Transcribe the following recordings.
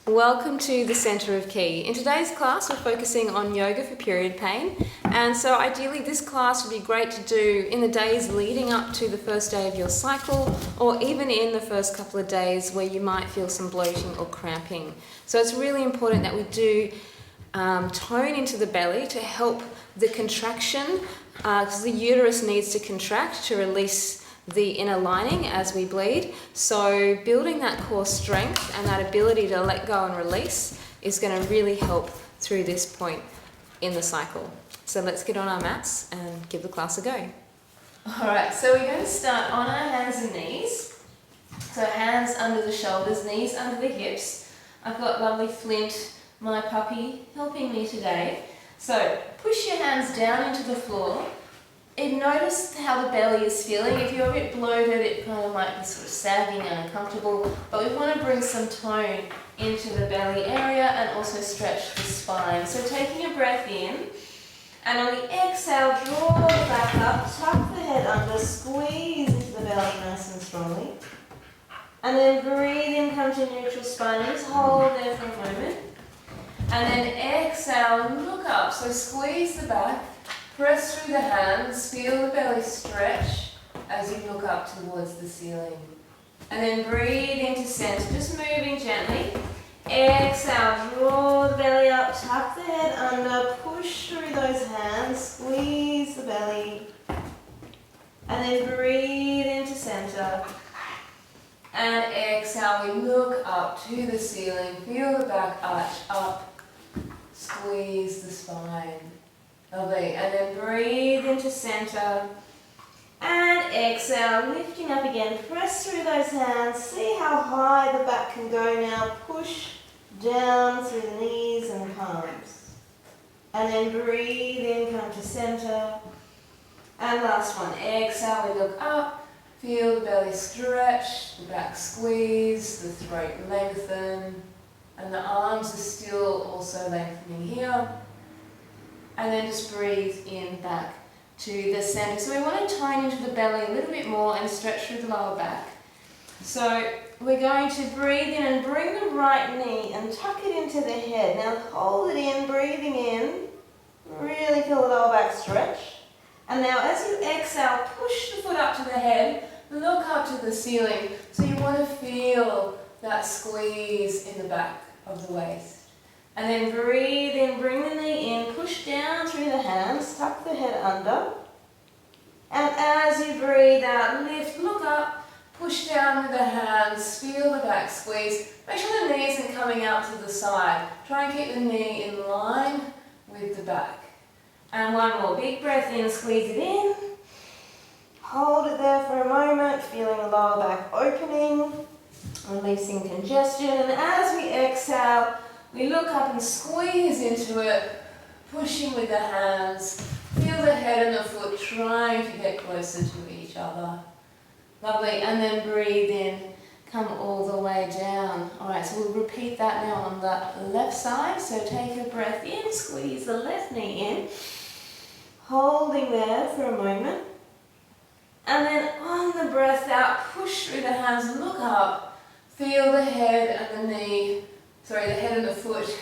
Welcome to the Centre of Ki. In today's class we're focusing on yoga for period pain, and so ideally this class would be great to do in the days leading up to the first day of your cycle, or even in the first couple of days where you might feel some bloating or cramping. So it's really important that we do tone into the belly to help the contraction, because the uterus needs to contract to release the inner lining as we bleed. So building that core strength and that ability to let go and release is going to really help through this point in the cycle. So let's get on our mats and give the class a go. Alright, so we're going to start on our hands and knees. So hands under the shoulders, knees under the hips. I've got lovely Flint, my puppy, helping me today. So push your hands down into the floor. And notice how the belly is feeling. If you're a bit bloated, it kind of might be sort of sagging and uncomfortable, but we want to bring some tone into the belly area and also stretch the spine. So taking a breath in, and on the exhale, draw the back up, tuck the head under, squeeze into the belly nice and strongly. And then breathe in, come to neutral spine, and just hold there for a moment. And then exhale, look up, so squeeze the back. Press through the hands, feel the belly stretch as you look up towards the ceiling. And then breathe into center, just moving gently. Exhale, draw the belly up, tuck the head under, push through those hands, squeeze the belly. And then breathe into center. And exhale, we look up to the ceiling, feel the back arch up, squeeze the spine. Lovely, and then breathe into center, and exhale, lifting up again, press through those hands, see how high the back can go now, push down through the knees and palms, and then breathe in, come to center, and last one, exhale, we look up, feel the belly stretch, the back squeeze, the throat lengthen, and the arms are still also lengthening here. And then just breathe in back to the center. So we want to tone into the belly a little bit more and stretch through the lower back. So we're going to breathe in and bring the right knee and tuck it into the head. Now hold it in, breathing in. Really feel the lower back stretch. And now as you exhale, push the foot up to the head, look up to the ceiling. So you want to feel that squeeze in the back of the waist. And then breathe in, bring the knee in, push down through the hands, tuck the head under. And as you breathe out, lift, look up, push down with the hands, feel the back squeeze. Make sure the knee isn't coming out to the side. Try and keep the knee in line with the back. And one more, big breath in, squeeze it in. Hold it there for a moment, feeling the lower back opening, releasing congestion. And as we exhale, we look up and squeeze into it, pushing with the hands. Feel the head and the foot trying to get closer to each other. Lovely, and then breathe in, come all the way down. Alright, so we'll repeat that now on the left side. So take a breath in, squeeze the left knee in, holding there for a moment. And then on the breath out, push through the hands, look up, feel the head and the the head and the foot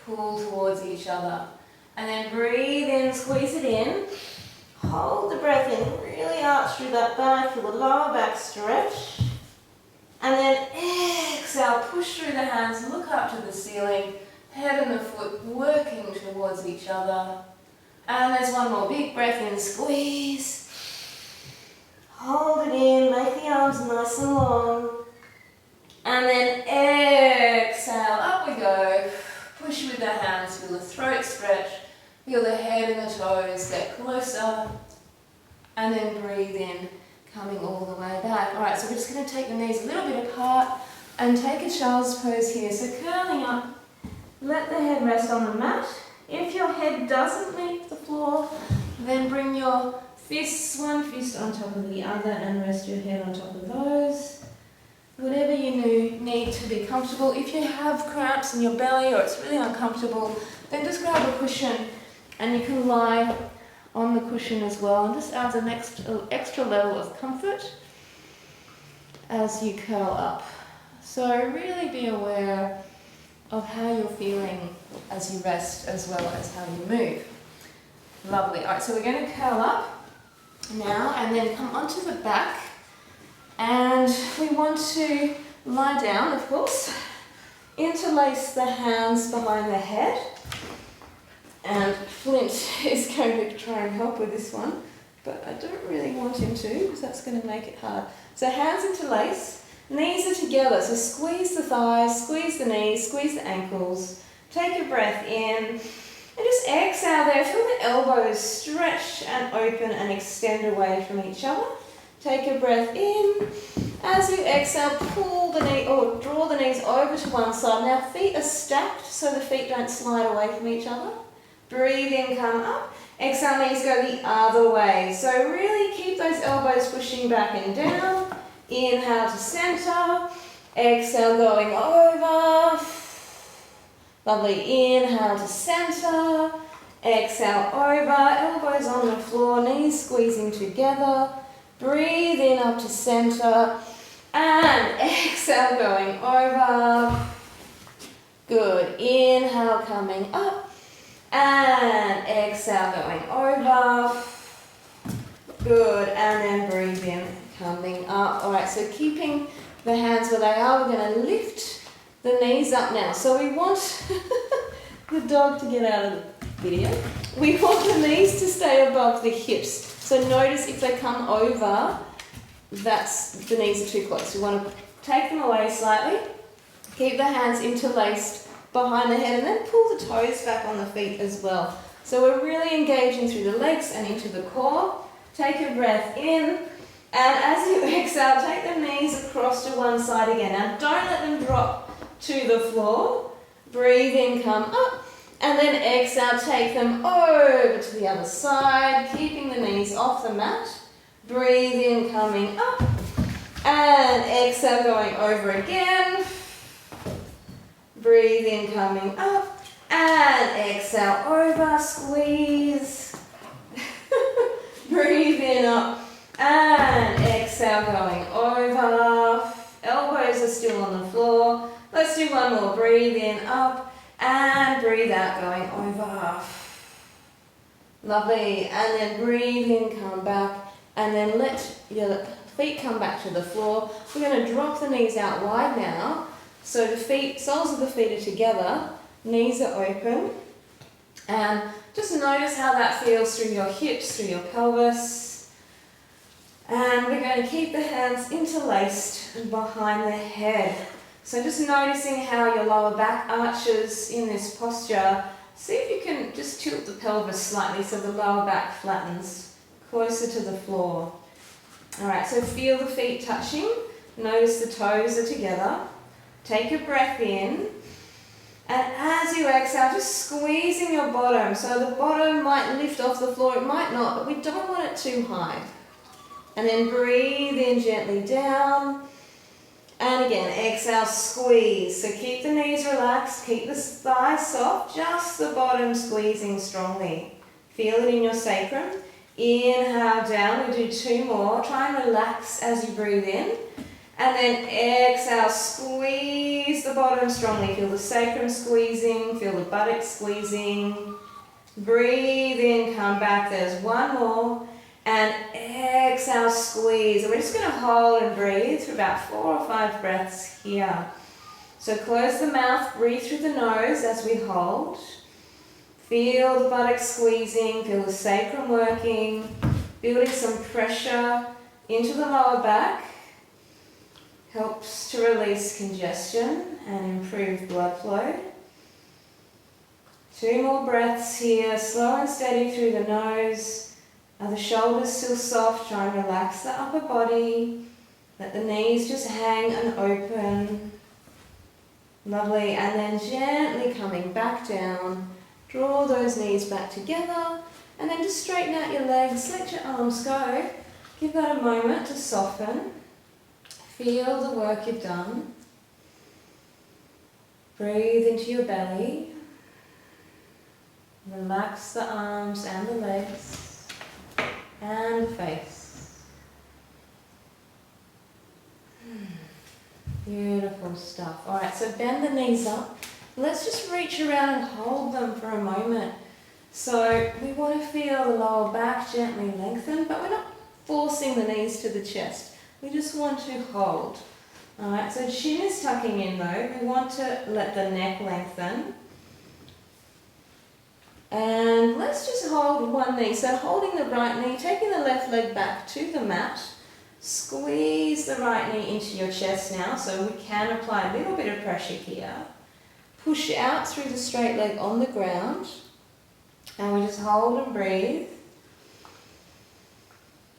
pull towards each other. And then breathe in, squeeze it in. Hold the breath in, really arch through that back, feel the lower back stretch. And then exhale, push through the hands, look up to the ceiling, head and the foot working towards each other. And there's one more, big breath in, squeeze. Hold it in, make the arms nice and long. And then exhale, up we go. Push with the hands, feel the throat stretch, feel the head and the toes get closer. And then breathe in, coming all the way back. Alright, so we're just going to take the knees a little bit apart and take a child's pose here. So curling up, let the head rest on the mat. If your head doesn't leave the floor, then bring your fists, one fist on top of the other, and rest your head on top of those. Whatever you need to be comfortable. If you have cramps in your belly or it's really uncomfortable, then just grab a cushion and you can lie on the cushion as well, and this adds an extra level of comfort as you curl up. So really be aware of how you're feeling as you rest as well as how you move. Lovely. Alright, so we're going to curl up now and then come onto the back, and we want to lie down, of course, interlace the hands behind the head, and Flint is going to try and help with this one, but I don't really want him to because that's going to make it hard. So hands interlace, knees are together, so squeeze the thighs, squeeze the knees, squeeze the ankles, take a breath in, and just exhale there. Feel the elbows stretch and open and extend away from each other. Take a breath in. As you exhale, pull the knee or draw the knees over to one side. Now feet are stacked so the feet don't slide away from each other. Breathe in, come up. Exhale, knees go the other way. So really keep those elbows pushing back and down. Inhale to center. Exhale, going over. Lovely. Inhale to center. Exhale, over. Elbows on the floor, knees squeezing together. Breathe in up to center. And exhale, going over. Good. Inhale, coming up. And exhale, going over. Good. And then breathe in, coming up. All right, so keeping the hands where they are, we're going to lift the knees up now. So we want the dog to get out of the video. We want the knees to stay above the hips. So notice if they come over, the knees are too close. We want to take them away slightly. Keep the hands interlaced behind the head and then pull the toes back on the feet as well. So we're really engaging through the legs and into the core. Take a breath in, and as you exhale, take the knees across to one side again. Now don't let them drop to the floor. Breathe in, come up, and then exhale, take them over to the other side, keeping the knees off the mat. Breathe in, coming up, and exhale, going over again. Breathe in, coming up, and exhale, over, squeeze. Breathe in, up, and exhale, going over. Elbows are still on the floor. Let's do one more. Breathe in, up, and breathe out, going over. Lovely. And then breathe in, come back, and then let your feet come back to the floor. We're going to drop the knees out wide now. So the soles of the feet are together, knees are open, and just notice how that feels through your hips, through your pelvis. And we're going to keep the hands interlaced behind the head. So just noticing how your lower back arches in this posture. See if you can just tilt the pelvis slightly so the lower back flattens closer to the floor. Alright, so feel the feet touching. Notice the toes are together. Take a breath in, and as you exhale, just squeezing your bottom. So the bottom might lift off the floor, it might not, but we don't want it too high. And then breathe in gently down, and again, exhale, squeeze. So keep the knees relaxed, keep the thighs soft, just the bottom squeezing strongly. Feel it in your sacrum. Inhale down, we do two more. Try and relax as you breathe in. And then exhale, squeeze the bottom strongly. Feel the sacrum squeezing, feel the buttocks squeezing. Breathe in, come back. There's one more. And exhale, squeeze. And we're just going to hold and breathe for about 4 or 5 breaths here. So close the mouth, breathe through the nose as we hold. Feel the buttocks squeezing, feel the sacrum working, building some pressure into the lower back. Helps to release congestion and improve blood flow. 2 more breaths here, slow and steady through the nose. Are the shoulders still soft? Try and relax the upper body. Let the knees just hang and open. Lovely. And then gently coming back down. Draw those knees back together. And then just straighten out your legs. Let your arms go. Give that a moment to soften. Feel the work you've done. Breathe into your belly. Relax the arms and the legs and the face. Beautiful stuff. Alright, so bend the knees up. let's just reach around and hold them for a moment. So we want to feel the lower back gently lengthen, but we're not forcing the knees to the chest. We just want to hold. Alright, so chin is tucking in though. We want to let the neck lengthen. And let's just hold one knee. So holding the right knee, taking the left leg back to the mat. Squeeze the right knee into your chest now, so we can apply a little bit of pressure here. Push out through the straight leg on the ground. And we just hold and breathe.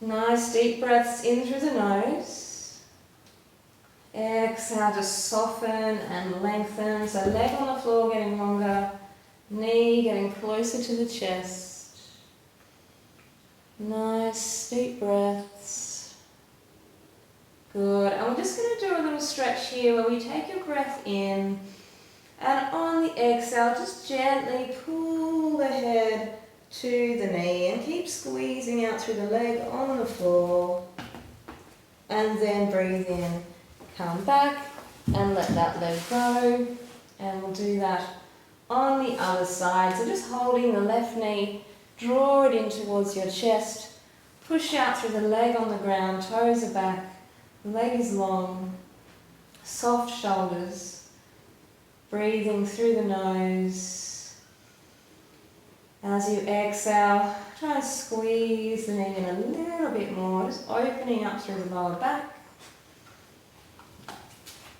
Nice deep breaths in through the nose. Exhale, just soften and lengthen. So leg on the floor getting longer. Knee getting closer to the chest. Nice deep breaths. Good. And we're just going to do a little stretch here where we take a breath in. And on the exhale, just gently pull the head to the knee and keep squeezing out through the leg on the floor. And then breathe in, come back and let that leg go. And we'll do that on the other side. So just holding the left knee, draw it in towards your chest, push out through the leg on the ground, toes are back, leg is long, soft shoulders. Breathing through the nose. As you exhale, try and squeeze the knee in a little bit more, just opening up through the lower back.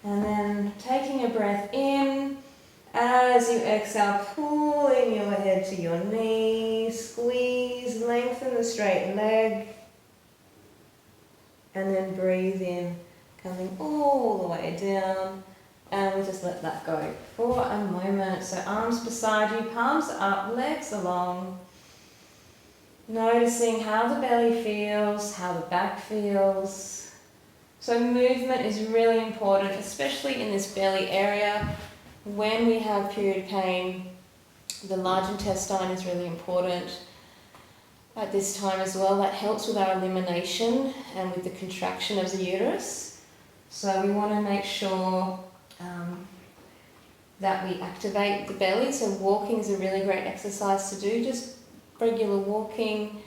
And then taking a breath in. As you exhale, pulling your head to your knees, squeeze, lengthen the straight leg. And then breathe in, coming all the way down. And we just let that go for a moment. So arms beside you, palms up, legs along. Noticing how the belly feels, how the back feels. So movement is really important, especially in this belly area. When we have period pain, the large intestine is really important at this time as well. That helps with our elimination and with the contraction of the uterus. So we want to make sure that we activate the belly. So walking is a really great exercise to do, just regular walking,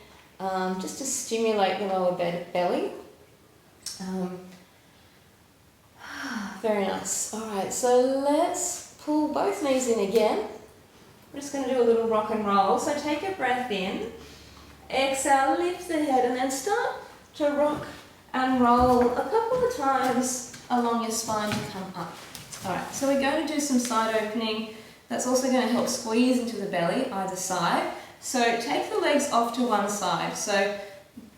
just to stimulate the lower belly. Very nice. Alright, so let's pull both knees in again. We're just going to do a little rock and roll. So take a breath in, exhale, lift the head, and then start to rock and roll a couple of times along your spine to come up. Alright, so we're going to do some side opening. That's also going to help squeeze into the belly, either side. So take the legs off to one side. So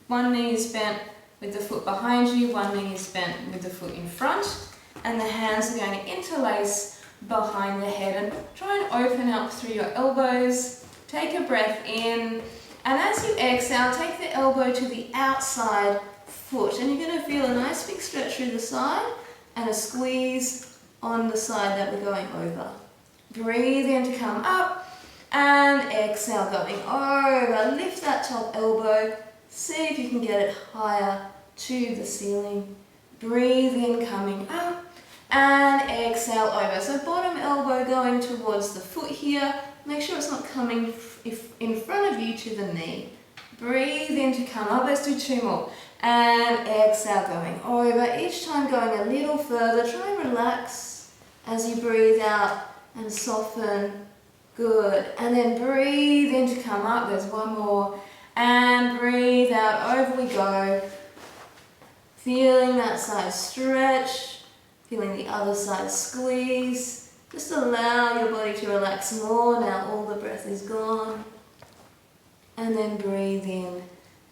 one knee is bent with the foot behind you, one knee is bent with the foot in front, and the hands are going to interlace behind the head. And try and open up through your elbows. Take a breath in, and as you exhale, take the elbow to the outside foot. And you're going to feel a nice big stretch through the side and a squeeze on the side that we're going over. Breathe in to come up and exhale going over. Lift that top elbow. See if you can get it higher to the ceiling. Breathe in coming up and exhale over. So bottom elbow going towards the foot here. Make sure it's not coming in front of you to the knee. Breathe in to come up. Let's do two more. And exhale going over. Each time going a little further. Try and relax as you breathe out and soften. Good. And then breathe in to come up. There's one more. And breathe out. Over we go. Feeling that side stretch. Feeling the other side squeeze. Just allow your body to relax more. Now all the breath is gone. And then breathe in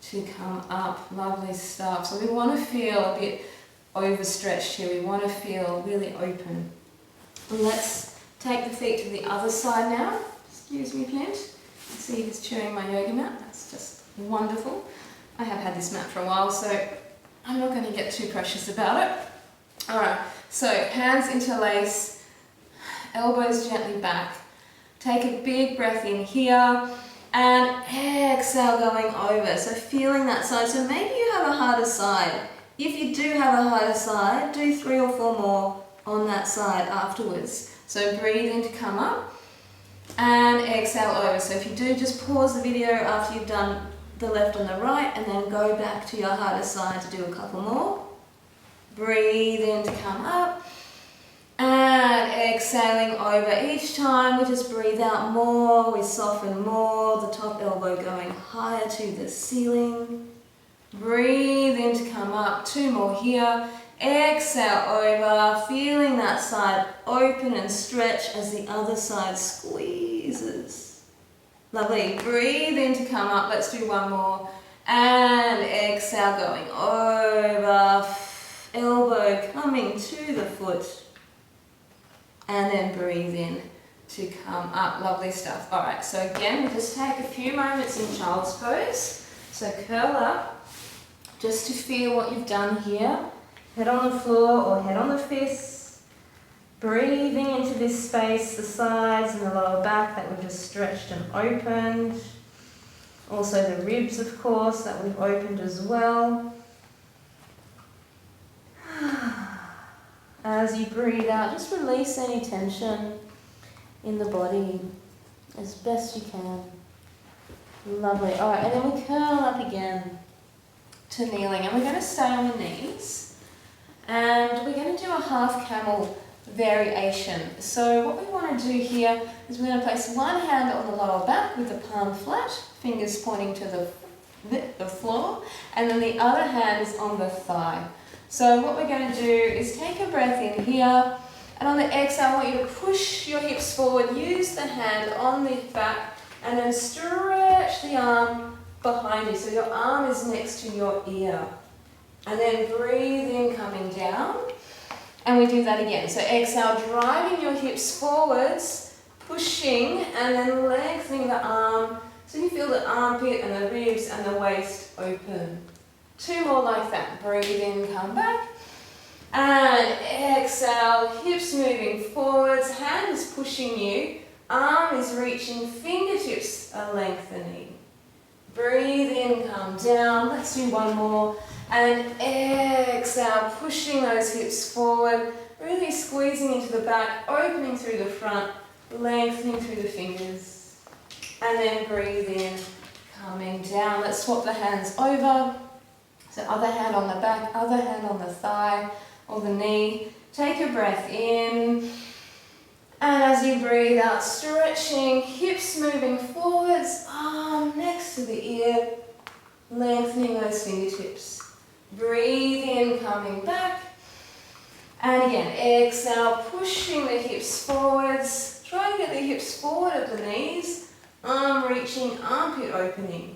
to come up. Lovely stuff. So we want to feel a bit overstretched here. We want to feel really open. And let's take the feet to the other side now. Excuse me, plant. See who's chewing my yoga mat. That's just wonderful. I have had this mat for a while, so I'm not going to get too precious about it. Alright, so hands interlace, elbows gently back. Take a big breath in here and exhale going over. So feeling that side. So maybe you have a harder side. If you do have a harder side, do 3 or 4 more on that side afterwards. So breathe in to come up and exhale over. So if you do, just pause the video after you've done the left and the right and then go back to your harder side to do a couple more. Breathe in to come up and exhaling over. Each time we just breathe out more, we soften more, the top elbow going higher to the ceiling. Breathe in to come up, 2 more here. Exhale over, feeling that side open and stretch as the other side squeezes. Lovely. Breathe in to come up. Let's do 1 more. And exhale, going over. Elbow coming to the foot. And then breathe in to come up. Lovely stuff. All right, so again, we'll just take a few moments in child's pose. So curl up, just to feel what you've done here. Head on the floor or head on the fists. Breathing into this space, the sides and the lower back that we've just stretched and opened. Also the ribs, of course, that we've opened as well. As you breathe out, just release any tension in the body as best you can. Lovely. All right, and then we curl up again to kneeling, and we're going to stay on the knees. And we're going to do a half camel variation. So what we want to do here is we're going to place one hand on the lower back with the palm flat, fingers pointing to the floor, and then the other hand is on the thigh. So what we're going to do is take a breath in here, and on the exhale I want you to push your hips forward, use the hand on the back, and then stretch the arm behind you. So your arm is next to your ear. And then breathe in, coming down. And we do that again. So exhale, driving your hips forwards, pushing, and then lengthening the arm. So you feel the armpit and the ribs and the waist open. 2 more like that. Breathe in, come back. And exhale, hips moving forwards, hand is pushing you, arm is reaching, fingertips are lengthening. Breathe in, come down. Let's do 1 more. And exhale, pushing those hips forward, really squeezing into the back, opening through the front, lengthening through the fingers. And then breathe in, coming down. Let's swap the hands over. So other hand on the back, other hand on the thigh or the knee. Take a breath in. And as you breathe out, stretching, hips moving forwards, arm next to the ear, lengthening those fingertips. Breathe in, coming back. And again, exhale, pushing the hips forwards. Try and get the hips forward at the knees. Arm reaching, armpit opening.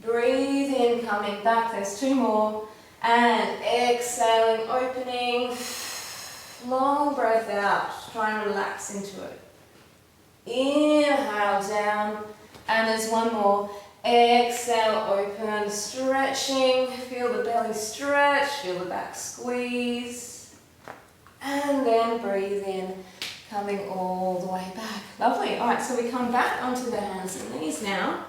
Breathe in, coming back. There's 2 more. And exhaling, opening. Long breath out. Try and relax into it. Inhale down. And there's 1 more. Exhale, open, stretching, feel the belly stretch, feel the back squeeze, and then breathe in, coming all the way back. Lovely. All right, so we come back onto the hands and knees now.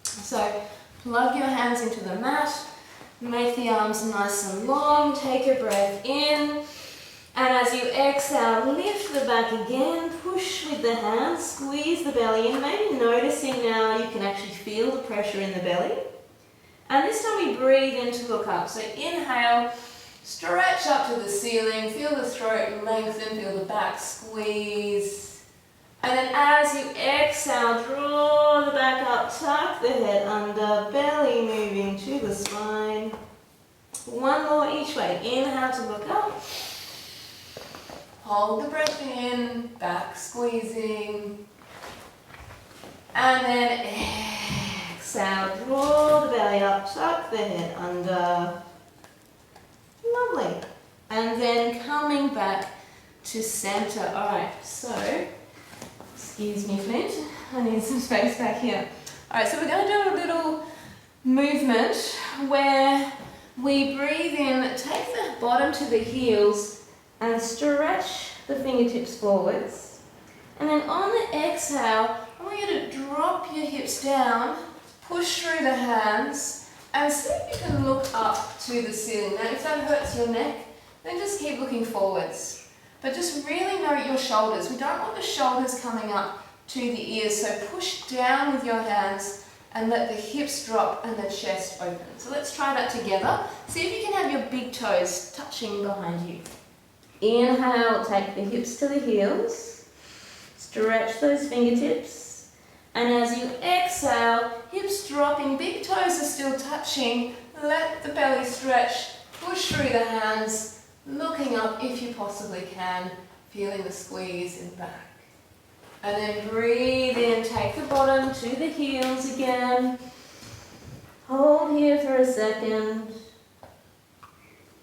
So plug your hands into the mat, make the arms nice and long, take a breath in, and as you exhale, lift the back again, push with the hands, squeeze the belly in, maybe noticing now you can actually feel the pressure in the belly. And this time we breathe in to look up. So inhale, stretch up to the ceiling, feel the throat lengthen, feel the back squeeze. And then as you exhale, draw the back up, tuck the head under, belly moving to the spine. 1 more each way. Inhale to look up. Hold the breath in, back squeezing. And then exhale, draw the belly up, tuck the head under. Lovely. And then coming back to center. All right, so, excuse me, Flint, I need some space back here. All right, so we're going to do a little movement where we breathe in, take the bottom to the heels, and stretch the fingertips forwards. And then on the exhale, I want you to drop your hips down, push through the hands, and see if you can look up to the ceiling. Now, if that hurts your neck, then just keep looking forwards. But just really note your shoulders. We don't want the shoulders coming up to the ears, so push down with your hands and let the hips drop and the chest open. So let's try that together. See if you can have your big toes touching behind you. Inhale, take the hips to the heels. Stretch those fingertips. And as you exhale, hips dropping, big toes are still touching. Let the belly stretch. Push through the hands, looking up if you possibly can, feeling the squeeze in the back. And then breathe in, take the bottom to the heels again. Hold here for a second.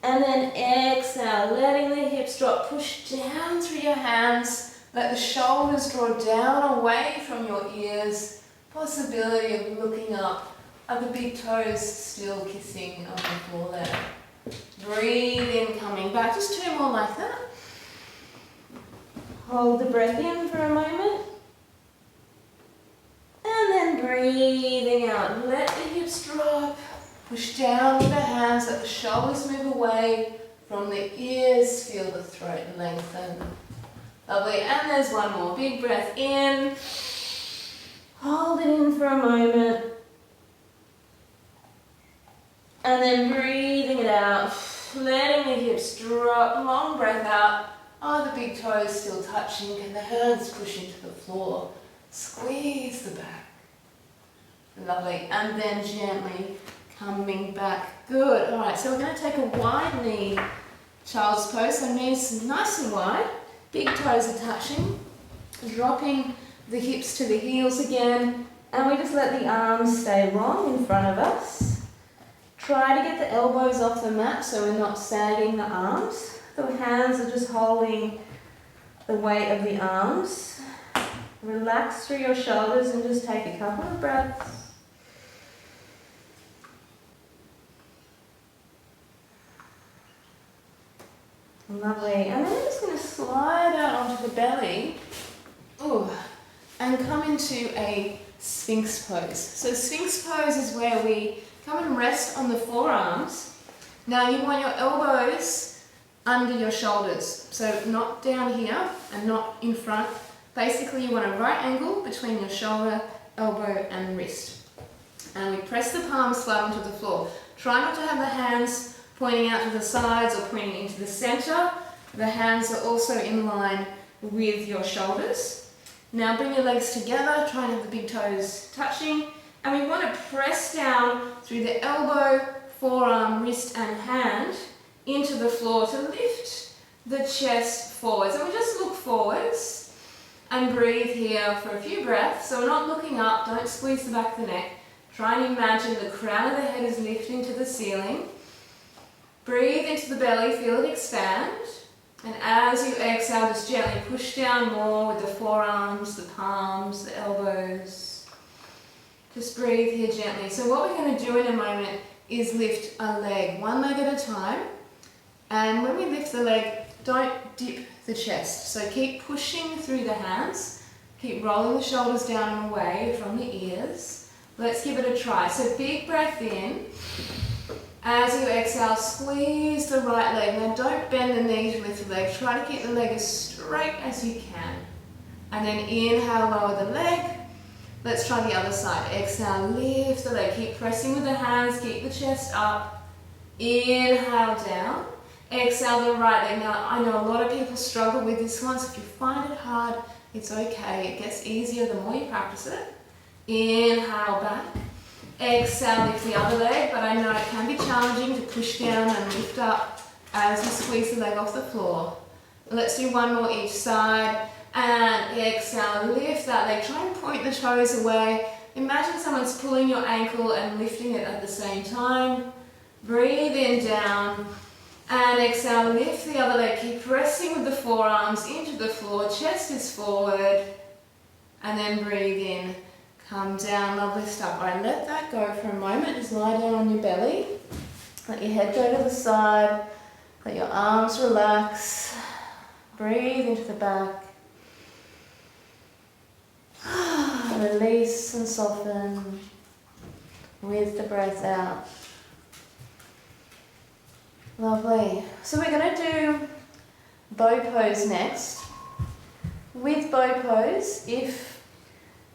And then exhale, letting the hips drop, push down through your hands. Let the shoulders draw down away from your ears. Possibility of looking up. Are the big toes still kissing on the floor there? Breathe in, coming back. Just 2 more like that. Hold the breath in for a moment. And then breathing out. Let the hips drop. Push down with the hands. Let the shoulders move away from the ears. Feel the throat lengthen. Lovely. And there's one more. Big breath in. Hold it in for a moment. And then breathing it out. Letting the hips drop. Long breath out. Are the big toes still touching? Can the hands push into the floor? Squeeze the back. Lovely. And then gently coming back. Good. Alright, so we're going to take a wide knee child's pose. So knees nice and wide. Big toes are touching. Dropping the hips to the heels again. And we just let the arms stay long in front of us. Try to get the elbows off the mat so we're not sagging the arms. The hands are just holding the weight of the arms. Relax through your shoulders and just take a couple of breaths. Lovely. And then we're just going to slide out onto the belly. Ooh. And come into a Sphinx pose. So Sphinx pose is where we come and rest on the forearms. Now you want your elbows under your shoulders, so not down here and not in front. Basically you want a right angle between your shoulder, elbow and wrist. And we press the palms flat onto the floor. Try not to have the hands pointing out to the sides or pointing into the center. The hands are also in line with your shoulders. Now bring your legs together, try and have the big toes touching. And we want to press down through the elbow, forearm, wrist and hand into the floor to lift the chest forwards. And we just look forwards and breathe here for a few breaths. So we're not looking up, don't squeeze the back of the neck. Try and imagine the crown of the head is lifting to the ceiling. Breathe into the belly, feel it expand. And as you exhale, just gently push down more with the forearms, the palms, the elbows. Just breathe here gently. So what we're going to do in a moment is lift a leg, one leg at a time. And when we lift the leg, don't dip the chest. So keep pushing through the hands. Keep rolling the shoulders down and away from the ears. Let's give it a try. So big breath in. As you exhale, squeeze the right leg. Now don't bend the knee to lift the leg. Try to keep the leg as straight as you can. And then inhale, lower the leg. Let's try the other side. Exhale, lift the leg. Keep pressing with the hands, keep the chest up. Inhale down. Exhale the right leg. Now I know a lot of people struggle with this one, so if you find it hard, it's okay. It gets easier the more you practice it. Inhale back. Exhale, lift the other leg, but I know it can be challenging to push down and lift up as you squeeze the leg off the floor. Let's do one more each side. And exhale, lift that leg. Try and point the toes away. Imagine someone's pulling your ankle and lifting it at the same time. Breathe in, down. And exhale, lift the other leg. Keep pressing with the forearms into the floor. Chest is forward. And then breathe in. Come down, lovely stuff. All right, let that go for a moment. Just lie down on your belly. Let your head go to the side. Let your arms relax. Breathe into the back. Release and soften with the breath out. Lovely. So we're going to do bow pose next. With bow pose, if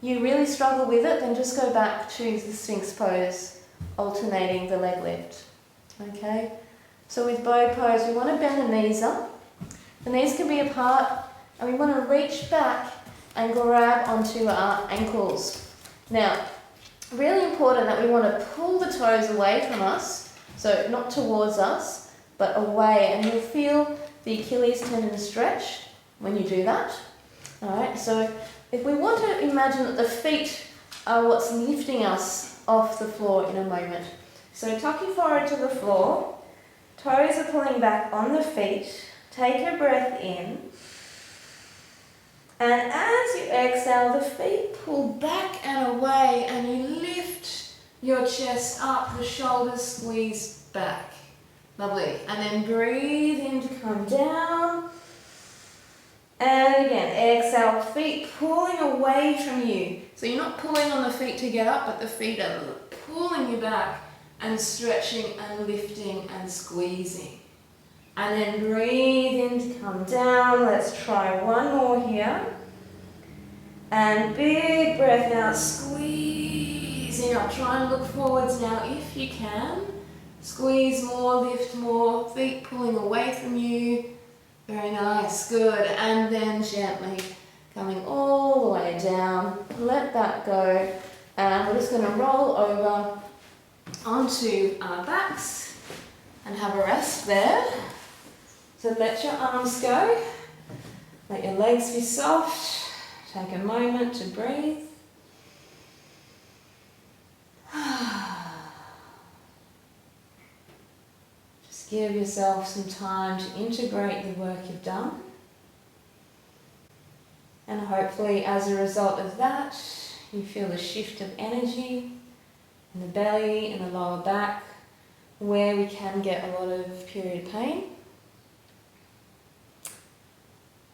you really struggle with it, then just go back to the Sphinx pose, alternating the leg lift. Okay? So with bow pose, we want to bend the knees up. The knees can be apart, and we want to reach back and grab onto our ankles. Now, really important that we want to pull the toes away from us, so not towards us, but away, and you'll feel the Achilles tendon stretch when you do that. Alright, so if we want to imagine that the feet are what's lifting us off the floor in a moment. So tuck your forehead to the floor, toes are pulling back on the feet, take a breath in, and as you exhale, the feet pull back and away, and you lift your chest up, the shoulders squeeze back. Lovely. And then breathe in to come down. And again, exhale, feet pulling away from you. So you're not pulling on the feet to get up, but the feet are pulling you back and stretching and lifting and squeezing. And then breathe in to come down. Let's try one more here. And big breath out, squeezing up. Try and look forwards now if you can. Squeeze more, lift more, feet pulling away from you. Very nice, good. And then gently coming all the way down. Let that go. And we're just going to roll over onto our backs and have a rest there. So let your arms go. Let your legs be soft. Take a moment to breathe. Just give yourself some time to integrate the work you've done. And hopefully as a result of that, you feel a shift of energy in the belly and the lower back, where we can get a lot of period pain.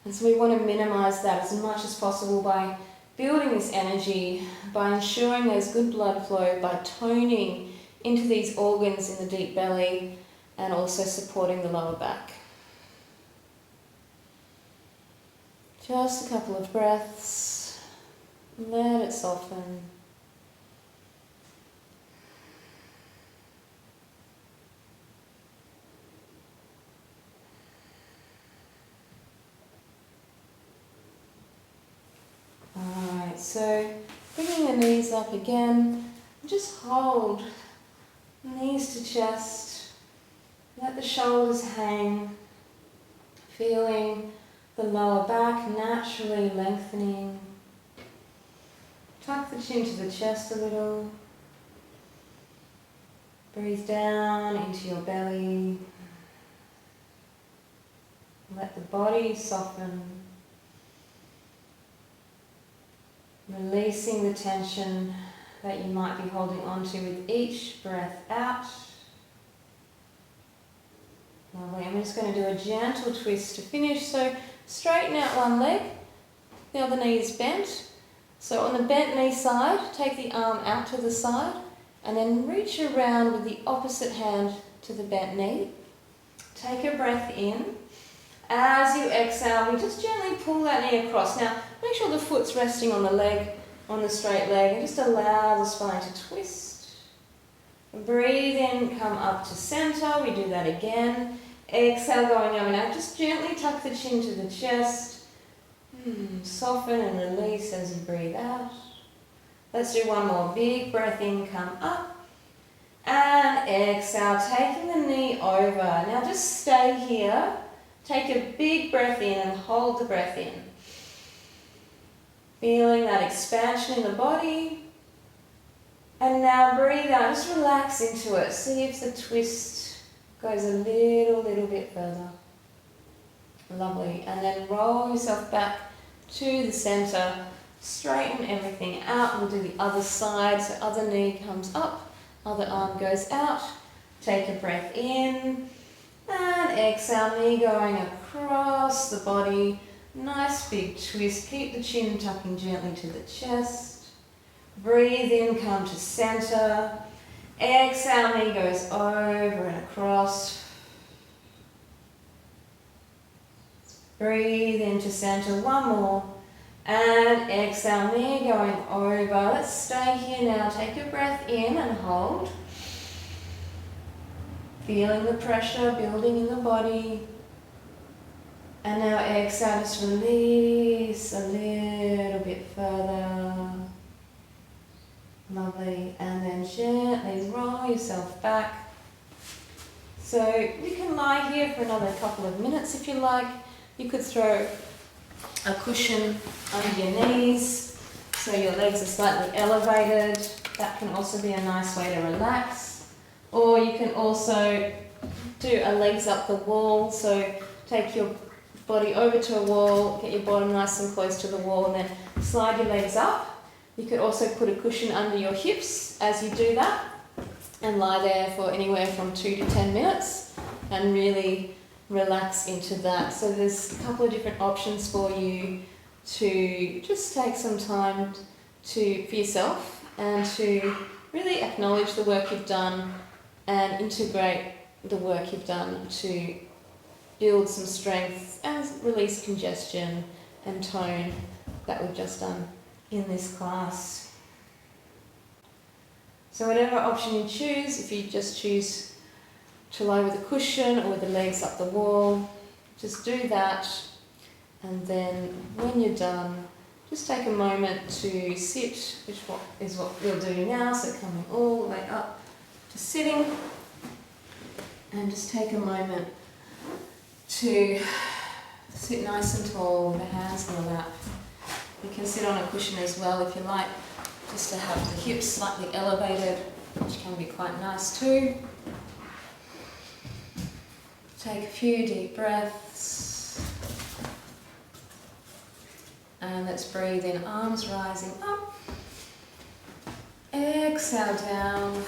And so we want to minimize that as much as possible by building this energy, by ensuring there's good blood flow, by toning into these organs in the deep belly, and also supporting the lower back. Just a couple of breaths. Let it soften. Alright, so bringing the knees up again, just hold knees to chest, let the shoulders hang, feeling the lower back naturally lengthening. Tuck the chin to the chest a little, breathe down into your belly, let the body soften. Releasing the tension that you might be holding on to with each breath out. Lovely. And we're just going to do a gentle twist to finish. So straighten out one leg, the other knee is bent. So on the bent knee side, take the arm out to the side and then reach around with the opposite hand to the bent knee. Take a breath in. As you exhale, we just gently pull that knee across. Now, make sure the foot's resting on the leg, on the straight leg, and just allow the spine to twist. Breathe in, come up to center. We do that again. Exhale, going over now. Just gently tuck the chin to the chest. Soften and release as you breathe out. Let's do one more. Big breath in, come up. And exhale, taking the knee over. Now just stay here. Take a big breath in and hold the breath in. Feeling that expansion in the body. And now breathe out, just relax into it. See if the twist goes a little bit further. Lovely. And then roll yourself back to the center. Straighten everything out. We'll do the other side. So other knee comes up, other arm goes out. Take a breath in. And exhale, knee going across the body. Nice big twist. Keep the chin tucking gently to the chest. Breathe in, come to center. Exhale, knee goes over and across. Breathe into center, one more. And exhale, knee going over. Let's stay here now. Take your breath in and hold. Feeling the pressure building in the body. And now exhale, just release a little bit further. Lovely. And then gently roll yourself back. So you can lie here for another couple of minutes if you like. You could throw a cushion under your knees so your legs are slightly elevated. That can also be a nice way to relax. Or you can also do a legs up the wall. So take your body over to a wall, get your bottom nice and close to the wall, and then slide your legs up. You could also put a cushion under your hips as you do that and lie there for anywhere from 2 to 10 minutes and really relax into that. So there's a couple of different options for you to just take some time for yourself and to really acknowledge the work you've done and integrate the work you've done to build some strength and release congestion and tone that we've just done in this class. So whatever option you choose, if you just choose to lie with a cushion or with the legs up the wall, just do that. And then when you're done, just take a moment to sit, which is what we'll do now. So coming all the way up to sitting, and just take a moment to sit nice and tall with the hands in the lap. You can sit on a cushion as well if you like, just to have the hips slightly elevated, which can be quite nice too. Take a few deep breaths. And let's breathe in, arms rising up. Exhale down.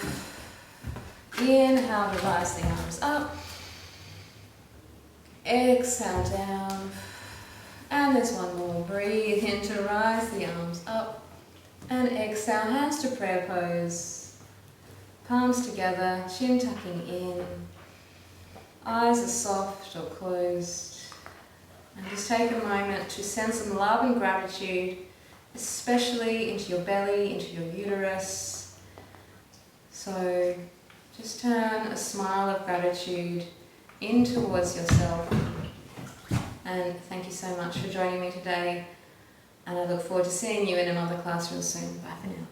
Inhale to rise the arms up. Exhale down. And there's one more. Breathe in to rise the arms up. And exhale, hands to prayer pose. Palms together, chin tucking in. Eyes are soft or closed. And just take a moment to send some love and gratitude, especially into your belly, into your uterus. So just turn a smile of gratitude in towards yourself. And thank you so much for joining me today. And I look forward to seeing you in another class real soon. Bye for now.